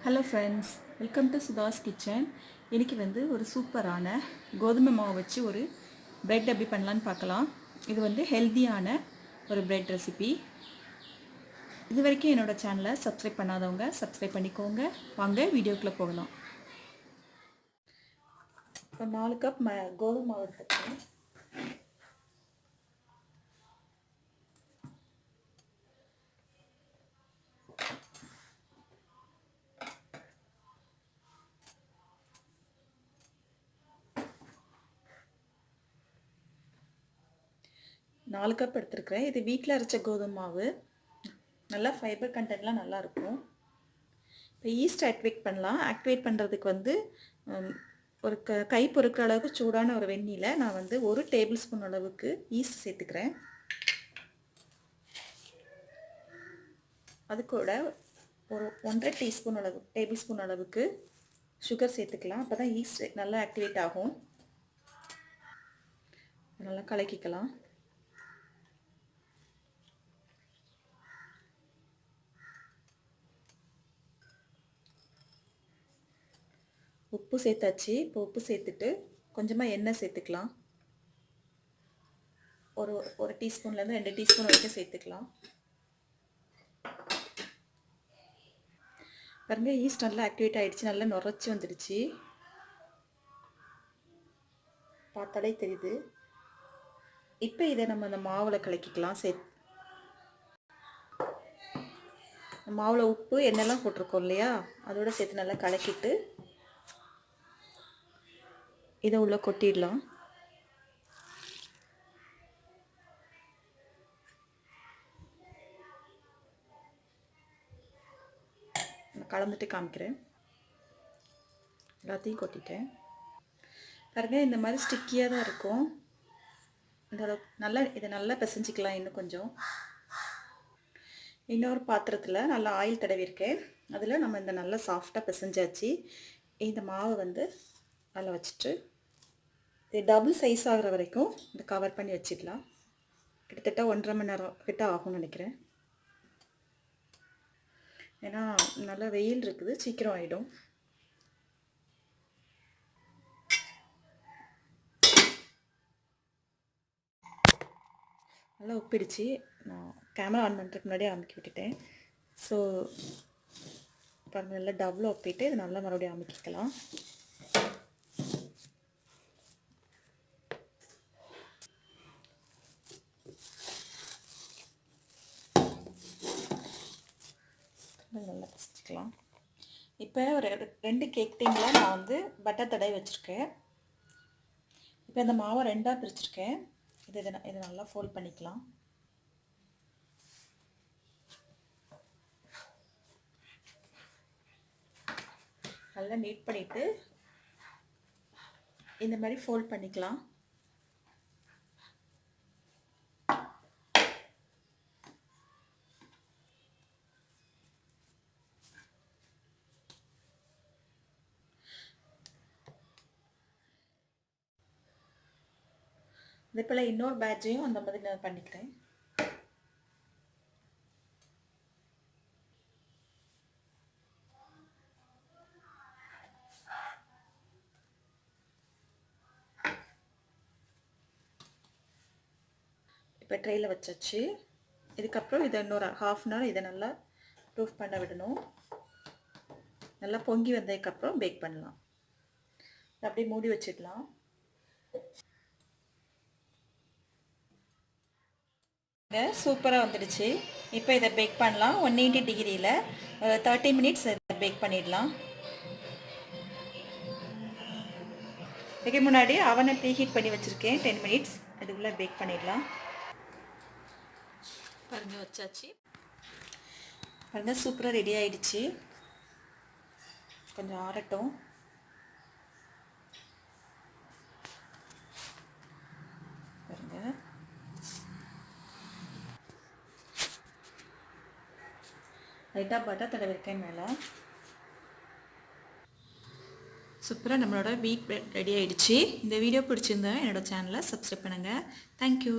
Hello friends, welcome to Sudha's kitchen. இன்றைக்கி ஒரு சூப்பரான கோதுமை மாவு வச்சு ஒரு பிரெட் எப்படி பண்ணலான்னு பார்க்கலாம். இது ஹெல்த்தியான ஒரு பிரெட் ரெசிபி. இது வரைக்கும் என்னோடய சேனலை சப்ஸ்கிரைப் பண்ணாதவங்க சப்ஸ்கிரைப் பண்ணிக்கோங்க. வாங்க வீடியோக்குள்ளே போகலாம். ஒரு 4 கப் கோதுமை மாவு எடுத்துக்கிறேன். நாலு கப் எடுத்துருக்கிறேன். இது வீட்டில் அரைச்ச கோதுமை மாவு. நல்லா ஃபைபர் கண்டென்ட்லாம் நல்லாயிருக்கும். இப்போ ஈஸ்ட் ஆக்டிவேட் பண்ணலாம். ஆக்டிவேட் பண்ணுறதுக்கு ஒரு கை பொறுக்கிற அளவுக்கு சூடான ஒரு வெந்நீரில் நான் 1 டேபிள் ஸ்பூன் அளவுக்கு ஈஸ்ட் சேர்த்துக்கிறேன். அது கூட ஒரு 1.5 டேபிள் ஸ்பூன் அளவுக்கு சுகர் சேர்த்துக்கலாம். அப்போ தான் ஈஸ்ட் நல்லா ஆக்டிவேட் ஆகும். நல்லா கலக்கிக்கலாம். உப்பு சேர்த்தாச்சு. இப்போ உப்பு சேர்த்துட்டு கொஞ்சமாக எண்ணெய் சேர்த்துக்கலாம். ஒரு டீஸ்பூன்லேருந்து 2 டீஸ்பூன் வரைக்கும் சேர்த்துக்கலாம். பாருங்க, ஈஸ்ட் நல்லா ஆக்டிவேட் ஆகிடுச்சு. நல்லா நுரைச்சி வந்துடுச்சு. பார்த்தாலே தெரியுது. இப்போ இதை நம்ம அந்த மாவில் கலக்கிக்கலாம். மாவில் உப்பு எண்ணெய்லாம் போட்டிருக்கோம் இல்லையா, அதோட சேர்த்து நல்லா கலக்கிட்டு இதை உள்ளே கொட்டிடலாம். கலந்துட்டு காமிக்கிறேன். எல்லாத்தையும் கொட்டிட்டேன். பாருங்க, இந்த மாதிரி ஸ்டிக்கியாக தான் இருக்கும். இதை நல்லா பிசைஞ்சிக்கலாம். இன்னும் கொஞ்சம் இன்னொரு பாத்திரத்தில் நல்லா ஆயில் தடவிருக்கேன். அதில் நம்ம இந்த நல்லா சாஃப்டாக பிசைஞ்சாச்சு. இந்த மாவை அதில் வச்சுட்டு இது டபுள் சைஸ் ஆகிற வரைக்கும் இந்த கவர் பண்ணி வச்சிடலாம். கிட்டத்தட்ட 1.5 மணி நேரம் கிட்ட ஆகும்னு நினைக்கிறேன். ஏன்னா நல்லா வெயில் இருக்குது, சீக்கிரம் ஆகிடும். நல்லா உப்பிடுச்சு. நான் கேமரா ஆன் பண்ணுறதுக்கு முன்னாடியே அமுக்கி விட்டுட்டேன். ஸோ பாருங்கள், நல்லா டபுள் ஒப்பிட்டு இது நல்லா மறுபடியும் அமுக்கிக்கலாம். நல்லா பசிச்சுக்கலாம். இப்போ ஒரு 2 கேக் டீனில் நான் பட்டர் தடவி வச்சுருக்கேன். இப்போ இந்த மாவை 2ஆக பிரிச்சுருக்கேன். இதை நல்லா ஃபோல்ட் பண்ணிக்கலாம். நல்லா நீட் பண்ணிவிட்டு இந்த மாதிரி ஃபோல்ட் பண்ணிக்கலாம். இதே போல் இன்னொரு பேட்சையும் அந்த மாதிரி நான் பண்ணிக்கிறேன். இப்போ ட்ரெயில் வச்சாச்சு. இதுக்கப்புறம் இதை இன்னொரு 1/2 அன் ஹவர் இதை நல்லா ப்ரூஃப் பண்ண விடணும். நல்லா பொங்கி வந்ததுக்கப்புறம் பேக் பண்ணலாம். அப்படியே மூடி வச்சிடலாம். சூப்பராக வந்துடுச்சு. இப்போ இதை பேக் பண்ணலாம். 180 டிகிரியில் 30 மினிட்ஸ் பேக் பண்ணிடலாம். இதுக்கு முன்னாடி அவனை ப்ரீஹீட் பண்ணி வச்சுருக்கேன். 10 மினிட்ஸ் அதுக்குள்ளே பேக் பண்ணிடலாம். பாருங்கள், வச்சாச்சு. பாருங்கள், சூப்பராக ரெடி ஆகிடுச்சு. கொஞ்சம் ஆறட்டும். பாருங்கள், லைட்டாக பட்டர் தடவிருக்கேன் மேலே. சூப்பராக நம்மளோட வீட் பிரெட் ரெடி ஆகிடுச்சு. இந்த வீடியோ பிடிச்சிருந்தா என்னோடய சேனலை சப்ஸ்கிரைப் பண்ணுங்கள். தேங்க்யூ.